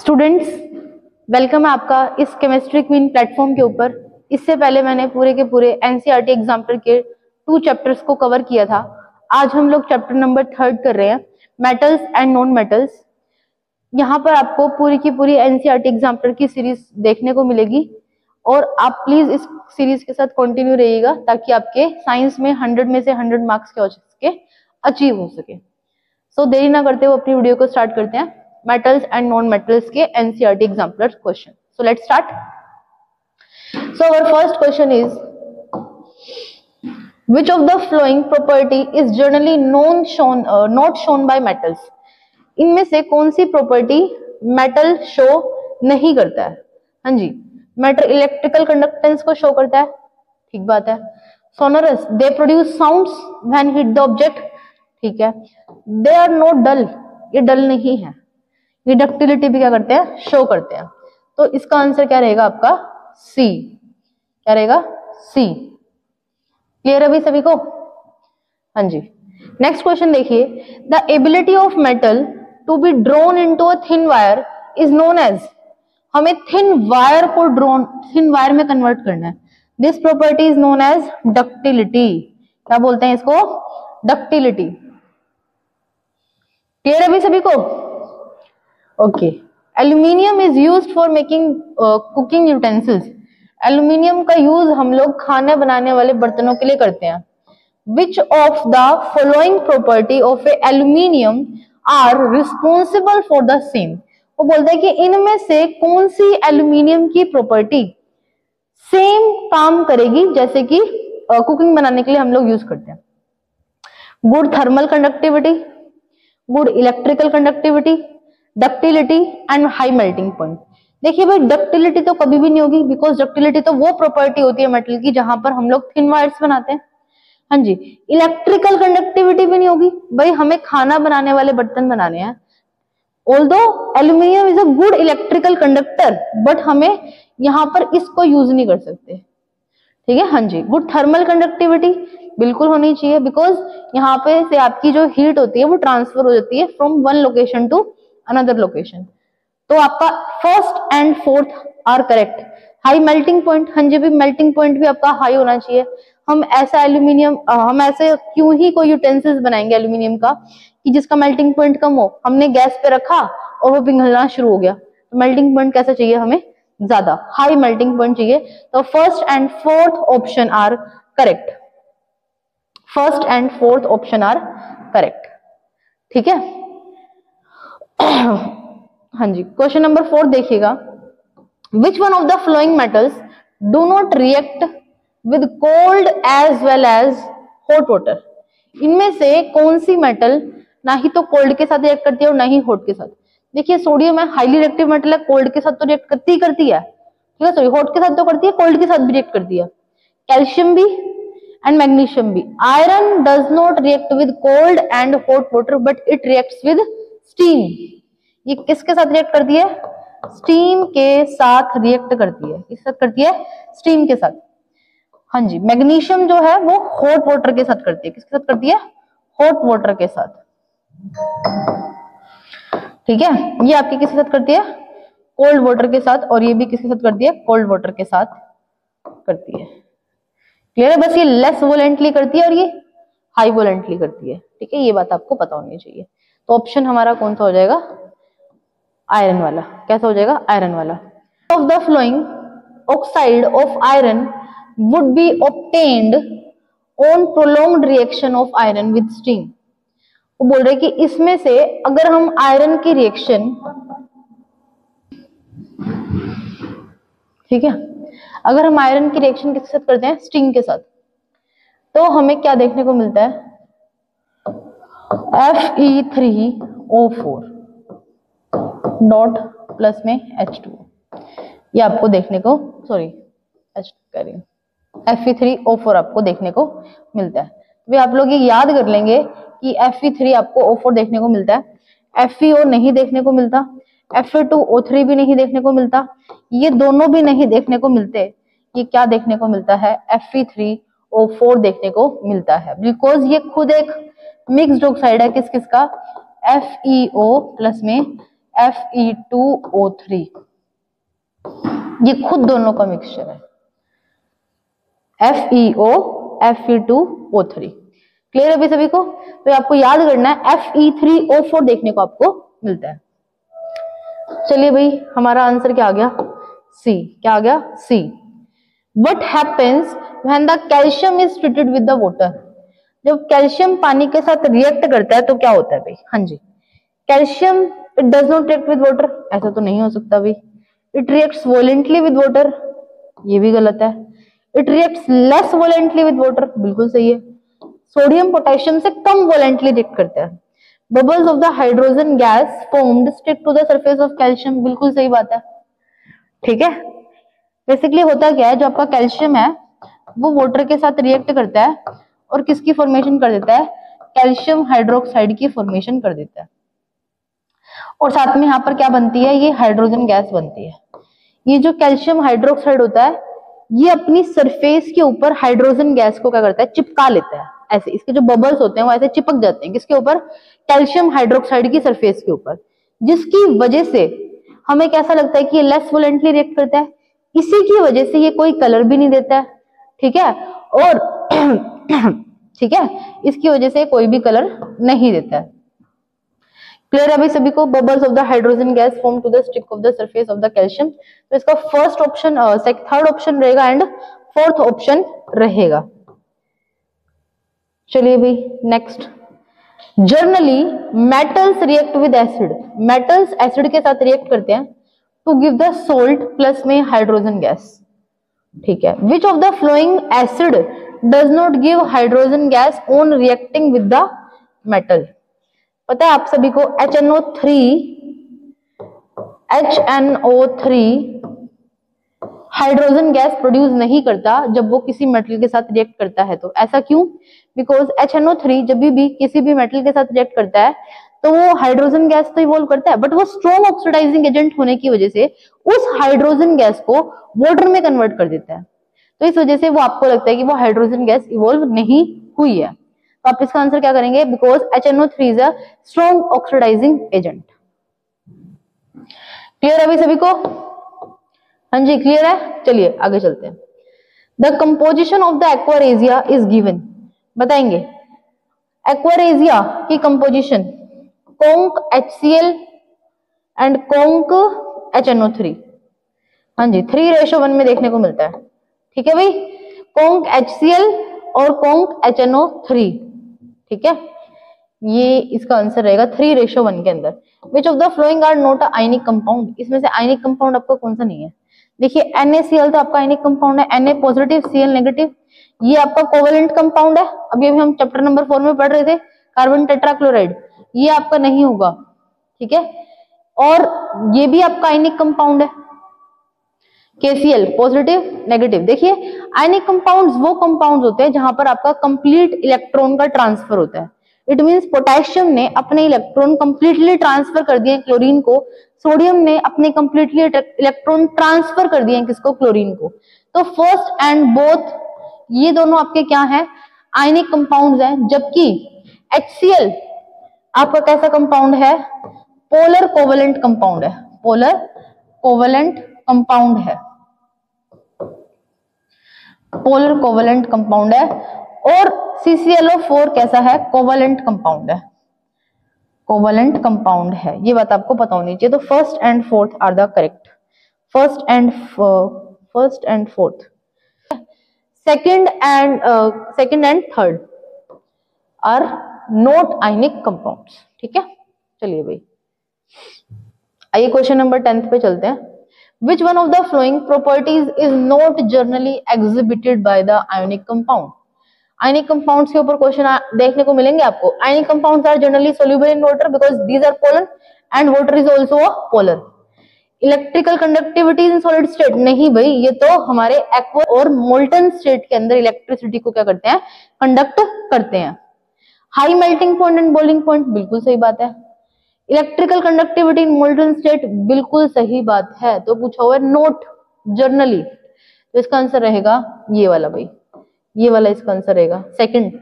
Students, welcome है आपका इस केमिस्ट्री क्वीन प्लेटफॉर्म के ऊपर। इससे पहले मैंने पूरे के पूरे एनसीईआरटी एग्जाम्पल के 2 चैप्टर्स को कवर किया था। आज हम लोग चैप्टर नंबर 3 कर रहे हैं, मेटल्स एंड नॉन मेटल्स। यहाँ पर आपको पूरी की पूरी एनसीईआरटी एग्जाम्पल की सीरीज देखने को मिलेगी और आप प्लीज इस सीरीज के साथ कंटिन्यू रहिएगा ताकि आपके साइंस में 100 में से 100 मार्क्स के हो सके, अचीव हो सके। सो देरी ना करते हुए अपनी वीडियो को स्टार्ट करते हैं। मेटल्स एंड नॉन मेटल्स के NCERT exemplar question. So let's start. So our first question is, which of the following property is generally not shown by metals? इनमें से कौन सी प्रॉपर्टी मेटल शो नहीं करता है? हाँ जी, मेटल इलेक्ट्रिकल कंडक्टेंस को show करता है, ठीक बात है। Sonorous, they produce sounds when hit the object, ठीक है। दे आर नॉट डल, ये डल नहीं है। ये डक्टिलिटी भी क्या करते हैं? शो करते हैं। तो इसका आंसर क्या रहेगा आपका? सी। क्या रहेगा? सी। क्लियर है भाई सभी को? हाँ जी। नेक्स्ट क्वेश्चन देखिए, the ability of metal to be drawn into a thin wire is known as. हमें थिन वायर को थिन वायर में कन्वर्ट करना है। This property is known as ductility. क्या बोलते हैं इसको? डक्टिलिटी। क्लियर है भाई सभी को? Okay. Aluminium is used for making cooking utensils. Aluminium का यूज हम लोग खाने बनाने वाले बर्तनों के लिए करते हैं। Which of the following property of a aluminium are responsible for the same. वो बोलते हैं कि इनमें से कौन सी एल्यूमिनियम की प्रॉपर्टी सेम काम करेगी जैसे कि कुकिंग बनाने के लिए हम लोग यूज करते हैं। Good thermal conductivity, good electrical conductivity, ductility and high melting point. देखिए भाई, डक्टिलिटी तो कभी भी नहीं होगी, बिकॉज डक्टिलिटी तो वो प्रॉपर्टी होती है मेटल की जहां पर हम लोग थिन वायर्स बनाते हैं। हाँ जी। इलेक्ट्रिकल कंडक्टिविटी भी नहीं होगी, भाई हमें खाना बनाने वाले बर्तन बनाने हैं। Although aluminium is a good electrical conductor, but हमें यहाँ पर इसको यूज नहीं कर सकते, ठीक है। हाँ जी। गुड थर्मल कंडक्टिविटी बिल्कुल होनी चाहिए, बिकॉज यहाँ पे से आपकी जो हीट होती है वो ट्रांसफर हो जाती है from one location to another location. तो आपका first and fourth are correct. High melting point, हाँ जी भी मेल्टिंग पॉइंट भी आपका हाई होना चाहिए। हम ऐसे क्यों ही कोई यूटेंसिल्स बनाएंगे एल्यूमिनियम का कि जिसका मेल्टिंग पॉइंट कम हो। हमने गैस पे रखा और वो पिघलना शुरू हो गया, तो मेल्टिंग पॉइंट कैसा चाहिए हमें? ज्यादा हाई मेल्टिंग पॉइंट चाहिए। तो first and fourth option are correct. First and fourth option are correct, ठीक है। हाँ जी। क्वेश्चन नंबर 4 देखिएगा, which one of the following metals do not react with cold as well as hot water. इनमें से कौन सी मेटल ना ही तो कोल्ड के साथ रिएक्ट करती है और ना ही हॉट के साथ? देखिए, सोडियम है, हाईली रिएक्टिव मेटल है, कोल्ड के साथ तो रिएक्ट करती है, ठीक है। सॉरी, हॉट के साथ तो करती है, कोल्ड के साथ भी रिएक्ट करती है। कैल्शियम भी एंड मैग्नीशियम भी। Iron does not react with cold and hot water but it reacts with steam. ये किसके साथ रिएक्ट करती है? स्टीम के साथ रिएक्ट करती है। किसके साथ करती है? स्टीम के साथ। हाँ जी। मैग्नीशियम जो है वो हॉट वाटर के साथ करती है। किसके साथ करती है? हॉट वाटर के साथ, ठीक है। ये आपकी किसके साथ करती है? कोल्ड वाटर के साथ। और ये भी किसके साथ करती है? कोल्ड वाटर के साथ करती है। क्लियर है? बस ये लेस वोलेंटली करती है और ये हाई वोलेंटली करती है, ठीक है। ये बात आपको पता होनी चाहिए। तो ऑप्शन हमारा कौन सा हो जाएगा? आयरन वाला। कैसा हो जाएगा? आयरन वाला। Of the flowing oxide of iron would be obtained on prolonged reaction of iron with steam. वो बोल रहे कि इसमें से अगर हम आयरन की रिएक्शन, ठीक है, अगर हम आयरन की रिएक्शन किसके साथ करते हैं? स्टीम के साथ, तो हमें क्या देखने को मिलता है? Fe3O4 डॉट प्लस में H2O। ये आपको देखने को, सॉरी Fe3O4 आपको देखने को मिलता है। तो आप लोग ये याद कर लेंगे कि Fe3 आपको O4 देखने को मिलता है, FeO नहीं देखने को मिलता, Fe2O3 भी नहीं देखने को मिलता, ये दोनों भी नहीं देखने को मिलते। ये क्या देखने को मिलता है? Fe3O4 देखने को मिलता है, बिकॉज ये खुद एक मिक्स्ड ऑक्साइड है। किस किस का? FeO प्लस में Fe2O3, ये खुद दोनों का मिक्सचर है, FeO Fe2O3। क्लियर है अभी सभी को? तो आपको याद करना है Fe3O4 देखने को आपको मिलता है। चलिए भाई, हमारा आंसर क्या आ गया? सी। क्या आ गया? सी। What happens when the calcium is treated with the water? जब कैल्शियम पानी के साथ रिएक्ट करता है तो क्या होता है भाई? हाँ जी, calcium it does not react with water, ऐसा तो नहीं हो सकता भाई। It reacts violently with water, ये भी गलत है। It reacts less violently with water, बिल्कुल सही है। सोडियम पोटेशियम से कम वोलेंटली रिएक्ट करता है। Bubbles of the hydrogen gas formed stick to the surface of calcium, बिल्कुल सही बात है। ठीक है, बेसिकली होता क्या है, जो आपका कैल्शियम है वो वाटर के साथ रिएक्ट करता है और किसकी फॉर्मेशन कर देता है? कैल्शियम हाइड्रोक्साइड की फॉर्मेशन कर देता है। और साथ में यहाँ पर क्या बनती है? ये हाइड्रोजन गैस बनती है। ये जो कैल्शियम हाइड्रोक्साइड होता है ये अपनी सरफेस के ऊपर हाइड्रोजन गैस को क्या करता है? चिपका लेता है। ऐसे इसके जो बबल्स होते हैं वो ऐसे चिपक जाते हैं किसके ऊपर? कैल्शियम हाइड्रोक्साइड की सरफेस के ऊपर, जिसकी वजह से हमें कैसा लगता है कि ये लेस वोलेंटली रिएक्ट करता है। इसी की वजह से ये कोई कलर भी नहीं देता है, ठीक है, और ठीक है, इसकी वजह से कोई भी कलर नहीं देता है। क्लियर है भाई सभी को? Bubbles of the hydrogen gas form to the stick of the surface of the calcium. तो इसका फर्स्ट ऑप्शन, थर्ड ऑप्शन रहेगा एंड फोर्थ ऑप्शन रहेगा। चलिए भाई next, generally metals react with acid, metals acid के साथ रिएक्ट करते हैं to give the salt plus में हाइड्रोजन गैस। ठीक है, which of the following acid does not give hydrogen gas on reacting with the metal? पता है आप सभी को HNO3 हाइड्रोजन गैस प्रोड्यूस नहीं करता जब वो किसी मेटल के साथ रिएक्ट करता है। तो ऐसा क्यों? बिकॉज HNO3 जब भी किसी भी मेटल के साथ रिएक्ट करता है तो वो हाइड्रोजन गैस तो इवॉल्व करता है, बट वो स्ट्रॉन्ग ऑक्सीडाइजिंग एजेंट होने की वजह से उस हाइड्रोजन गैस को वाटर में कन्वर्ट कर देता है। तो इस वजह से वो आपको लगता है कि वो हाइड्रोजन गैस इवॉल्व नहीं हुई है। तो आप इसका आंसर क्या करेंगे? Because HNO3 is a strong oxidizing agent. Clear है अभी सभी को? हाँ जी क्लियर है। चलिए आगे चलते हैं। The composition of the aqua regia is given, बताएंगे एक्वारेजिया की composition conc HCl and conc HNO3। हाँ जी 3:1 में देखने को मिलता है। ठीक है भाई, कॉन्क HCl और कॉन्क HNO3। ठीक है, ये इसका आंसर रहेगा 3:1 के अंदर। Which of the following are not a ionic compound, इसमें से आयनिक कंपाउंड आपका कौन सा नहीं है? देखिए NaCl तो आपका आयनिक कंपाउंड है, Na पॉजिटिव Cl नेगेटिव, ये आपका कोवेलेंट कंपाउंड है। अभी हम चैप्टर नंबर 4 में पढ़ रहे थे कार्बन टेट्राक्लोराइड, ये आपका नहीं होगा। ठीक है, और ये भी आपका आयनिक कंपाउंड है KCl पॉजिटिव नेगेटिव। देखिए आयनिक कंपाउंड्स वो कंपाउंड्स होते हैं जहां पर आपका कंप्लीट इलेक्ट्रॉन का ट्रांसफर होता है। इट मींस पोटेशियम ने अपने इलेक्ट्रॉन कंप्लीटली ट्रांसफर कर दिए क्लोरीन को, सोडियम ने अपने कंप्लीटली इलेक्ट्रॉन ट्रांसफर कर दिए किसको? क्लोरीन को। तो फर्स्ट एंड बोथ ये दोनों आपके क्या हैं? आयनिक कंपाउंड्स हैं। जबकि HCl आपका कैसा कंपाउंड है? पोलर कोवेलेंट कंपाउंड है, पोलर कोवेलेंट कंपाउंड है, पोलर कोवेलेंट कंपाउंड है। और CClO4 कैसा है? कोवेलेंट कंपाउंड है, कोवेलेंट कंपाउंड है। ये बात आपको पता होनी चाहिए। तो first and fourth are the correct, first and fourth. Second and third are not ionic compounds. ठीक है, चलिए भाई आइए क्वेश्चन नंबर 10 पे चलते हैं। Which one of the following properties is not generally exhibited by the ionic compound? Ionic compounds के ऊपर क्वेश्चन देखने को मिलेंगे आपको। Ionic compounds are generally soluble in water because these are polar and water is also a polar. Electrical conductivity in solid state, नहीं भाई, ये तो हमारे एक्वा और मोल्टन स्टेट के अंदर इलेक्ट्रिसिटी को क्या करते हैं? कंडक्ट करते हैं। High melting point and boiling point, बिल्कुल सही बात है। इलेक्ट्रिकल कंडक्टिविटी इन मोल्टन स्टेट, बिल्कुल सही बात है। तो पूछा हुआ है नोट जर्नली, तो इसका आंसर रहेगा ये वाला भाई, ये वाला इसका आंसर रहेगा सेकंड,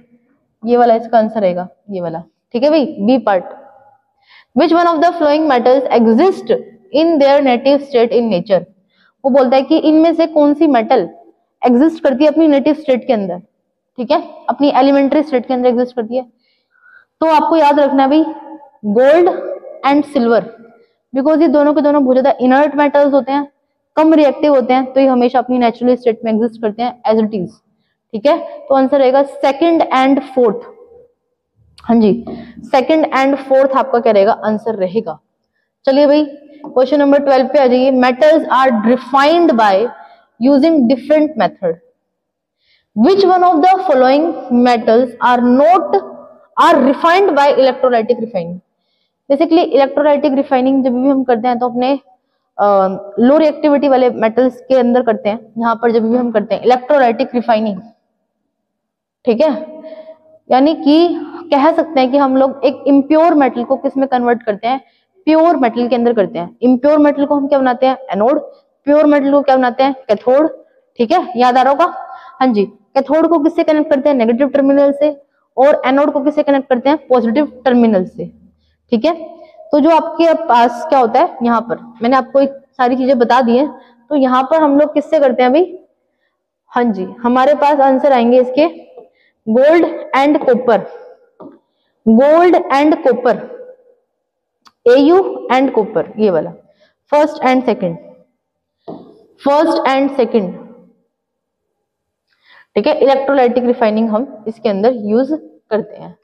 ये वाला इसका आंसर रहेगा ये वाला। ठीक है भाई, B part. Which one of the following metals exist in their native state in nature. वो बोलता है कि इनमें से कौन सी मेटल एग्जिस्ट करती है अपनी नेटिव स्टेट के अंदर, ठीक है, अपनी एलिमेंट्री स्टेट के अंदर एग्जिस्ट करती है। तो आपको याद रखना है भाई गोल्ड एंड सिल्वर, बिकॉज ये दोनों के दोनों बहुत ज्यादा इनर्ट मेटल्स होते हैं, कम रिएक्टिव होते हैं, तो ये हमेशा अपनी नेचुरल स्टेट में एग्जिस्ट करते हैं एज इट इज, ठीक है। तो आंसर रहेगा सेकंड एंड फोर्थ। हाँ जी, सेकंड एंड फोर्थ आपका क्या रहेगा, आंसर रहेगा। चलिए भाई क्वेश्चन नंबर 12 पे आ जाइए। Metals are refined by using different method. Which one of the following metals are refined by electrolytic refining. Basically electrolytic refining जब भी हम करते हैं तो अपने लो रिएक्टिविटी वाले मेटल्स के अंदर करते हैं। यहाँ पर जब भी हम करते हैं इलेक्ट्रोलाइटिक रिफाइनिंग, ठीक है, यानी कि कह सकते हैं कि हम लोग एक इम्प्योर मेटल को किस में कन्वर्ट करते हैं, प्योर मेटल के अंदर करते हैं। इम्प्योर मेटल को हम क्या बनाते हैं, एनोड, प्योर मेटल को क्या बनाते हैं, कैथोड, ठीक है, याद आ रहा होगा। हाँ जी, कैथोड को किससे कनेक्ट करते हैं, नेगेटिव टर्मिनल से, और एनोड को किससे कनेक्ट करते हैं, पॉजिटिव टर्मिनल से, ठीक है। तो जो आपके पास क्या होता है, यहाँ पर मैंने आपको एक सारी चीजें बता दी है, तो यहाँ पर हम लोग किससे करते हैं भाई, हाँ जी, हमारे पास आंसर आएंगे इसके gold and copper, gold and copper, AU and copper, ये वाला first and second, first and second, ठीक है। इलेक्ट्रोलाइटिक रिफाइनिंग हम इसके अंदर यूज करते हैं।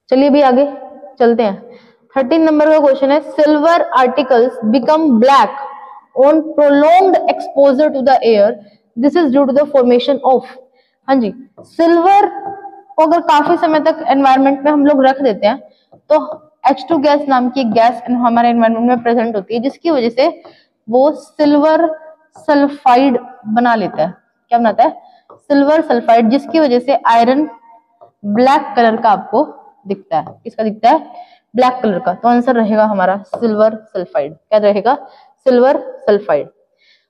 चलिए भी आगे चलते हैं। 13 नंबर का क्वेश्चन है, silver articles become black on prolonged exposure to the air, this is due to the formation of. हाँ जी, सिल्वर को अगर काफी समय तक एनवायरमेंट में हम लोग रख देते हैं तो H2 गैस नाम की एक गैस हमारे एनवायरमेंट में प्रेजेंट होती है, जिसकी वजह से वो सिल्वर सल्फाइड बना लेता है। क्या बनाता है, सिल्वर सल्फाइड, जिसकी वजह से आयरन ब्लैक कलर का आपको दिखता है। किसका दिखता है, ब्लैक कलर का। तो आंसर रहेगा हमारा सिल्वर सल्फाइड। क्या रहेगा, सिल्वर सल्फाइड।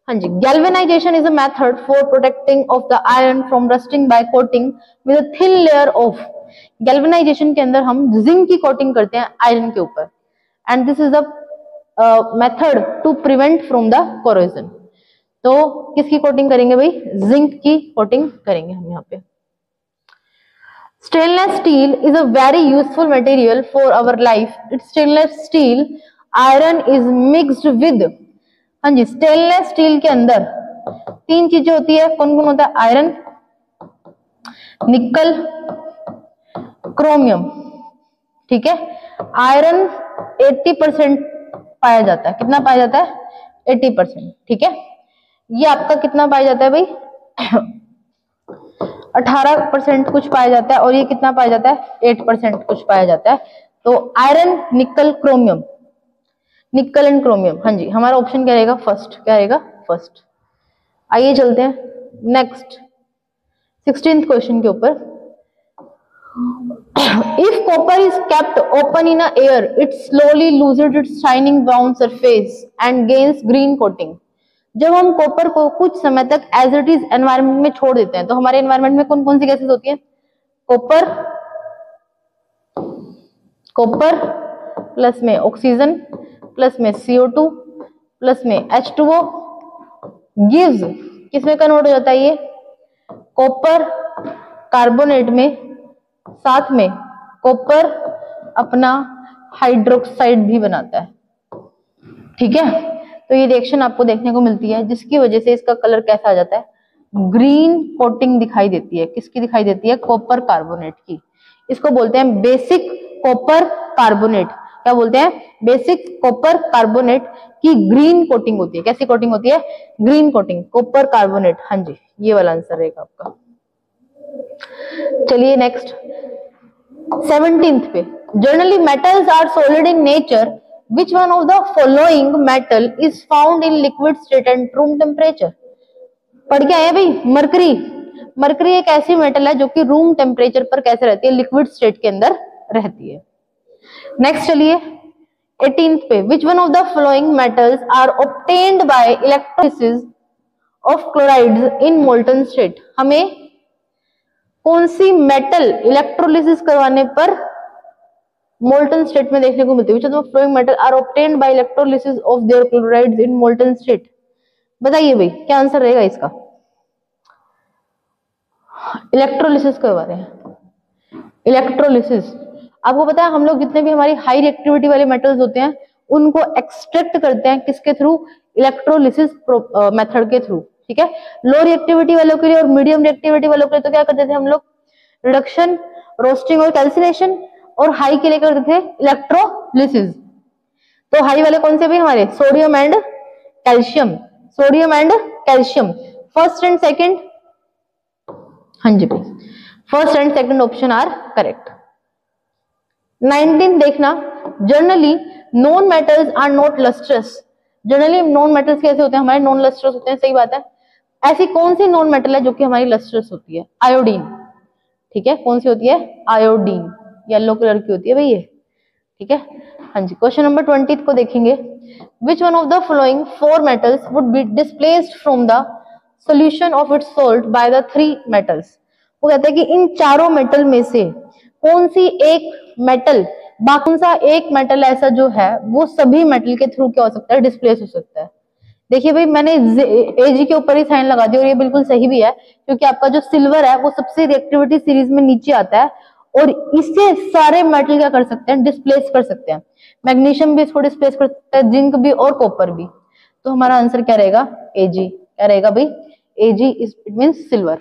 हाँ जी, galvanization is a method for protecting of the iron from rusting by coating with a thin layer of. Galvanization के अंदर हम जिंक की कोटिंग करते हैं आयरन के ऊपर, and this is the method to prevent from the corrosion. तो किसकी कोटिंग करेंगे भाई, जिंक की कोटिंग करेंगे हम यहाँ पे। Stainless steel is a very useful material for our life. It's stainless steel, iron is mixed with। हाँ जी, स्टेनलेस स्टील के अंदर तीन चीजें होती है, कौन कौन होता है, आयरन, निकल, क्रोमियम, ठीक है। आयरन 80% पाया जाता है। कितना पाया जाता है, 80%, ठीक है। ये आपका कितना पाया जाता है भाई 18% कुछ पाया जाता है, और ये कितना पाया जाता है, 8% कुछ पाया जाता है। तो आयरन, निकल, क्रोमियम, निकल एंड क्रोमियम। हाँ जी, हमारा ऑप्शन क्या रहेगा, फर्स्ट। क्या रहेगा, फर्स्ट। आइए चलते हैं नेक्स्ट 16th क्वेश्चन के ऊपर। If copper is kept open in air, it slowly loses it's shining brown surface and gains green coating. जब हम कॉपर को कुछ समय तक एज इट इज एनवायरमेंट में छोड़ देते हैं, तो हमारे एनवायरमेंट में कौन कौन सी गैसेस होती है, कॉपर, कॉपर प्लस में ऑक्सीजन प्लस में CO2 प्लस में H2O गिव्स, किसमें कन्वर्ट हो जाता है ये, कॉपर कार्बोनेट में, साथ में कॉपर अपना हाइड्रोक्साइड भी बनाता है, ठीक है। तो ये रिएक्शन आपको देखने को मिलती है, जिसकी वजह से इसका कलर कैसा आ जाता है, ग्रीन कोटिंग दिखाई देती है। किसकी दिखाई देती है, कॉपर कार्बोनेट की। इसको बोलते हैं बेसिक कॉपर कार्बोनेट। क्या बोलते हैं, बेसिक कॉपर कार्बोनेट की ग्रीन कोटिंग होती है। कैसी कोटिंग होती है, ग्रीन कोटिंग, कॉपर कार्बोनेट। हाँ जी, ये वाला आंसर रहेगा आपका। चलिए नेक्स्ट 17th पे, generally metals are solid in nature, which one of the following metal is found in liquid state and room temperature। पढ़ के आए भाई, मरकरी। मरकरी एक ऐसी मेटल है जो कि रूम टेम्परेचर पर कैसे रहती है, लिक्विड स्टेट के अंदर रहती है। नेक्स्ट चलिए 18th पे, which one of the following metals are obtained by electrolysis of chlorides in molten state। हमें कौन सी मेटल इलेक्ट्रोलिसिस करवाने पर मोल्टन स्टेट में देखने को मिलती है। Which of the following metal are obtained by electrolysis of their chlorides in molten state. बताइए भाई क्या आंसर रहेगा इसका। इलेक्ट्रोलिसिस करवा रहे हैं। इलेक्ट्रोलिसिस, आपको पता है हम लोग जितने भी हमारी हाई रिएक्टिविटी वाले मेटल्स होते हैं उनको एक्सट्रैक्ट करते हैं किसके थ्रू, इलेक्ट्रोलिसिस मेथड के थ्रू, ठीक है। लो रिएक्टिविटी वालों के लिए और मीडियम रिएक्टिविटी वालों के लिए तो क्या करते थे हम लोग, रिडक्शन, रोस्टिंग और कैल्सिनेशन, और हाई के लिए करते थे इलेक्ट्रोलिसिस। तो हाई वाले कौन से भी हमारे, sodium and calcium, sodium and calcium, first and second, हाँ जी भाई first and second option are correct. 19 देखना, generally non metals are not lustrous. Generally non metals कैसे होते हैं हमारे, नॉन लस्ट्रस होते हैं, सही बात है। ऐसी कौन सी नॉन मेटल है जो कि हमारी लस्ट्रस होती है, आयोडीन, ठीक है। कौन सी होती है, आयोडीन, येलो कलर की होती है भाई ये, ठीक है। हाँ जी, क्वेश्चन नंबर 20 को देखेंगे। विच one of the following four metals would be displaced from the solution of its salt by the three metals. वो कहते हैं कि इन चारों मेटल में से कौन सी एक मेटल, कौन सा एक मेटल ऐसा जो है वो सभी मेटल के थ्रू क्या हो सकता है, डिस्प्लेस हो सकता है। देखिए भाई मैंने एजी के ऊपर ही साइन लगा दिया और ये बिल्कुल सही भी है, क्योंकि आपका जो सिल्वर है वो सबसे रिएक्टिविटी सीरीज में नीचे आता है और इससे सारे मेटल क्या कर सकते हैं, डिस्प्लेस कर सकते हैं। मैग्नीशियम भी इसको डिस्प्लेस कर सकता है, जिंक भी और कॉपर भी। तो हमारा आंसर क्या रहेगा, एजी। क्या रहेगा भाई, एजी इज इट मींस सिल्वर।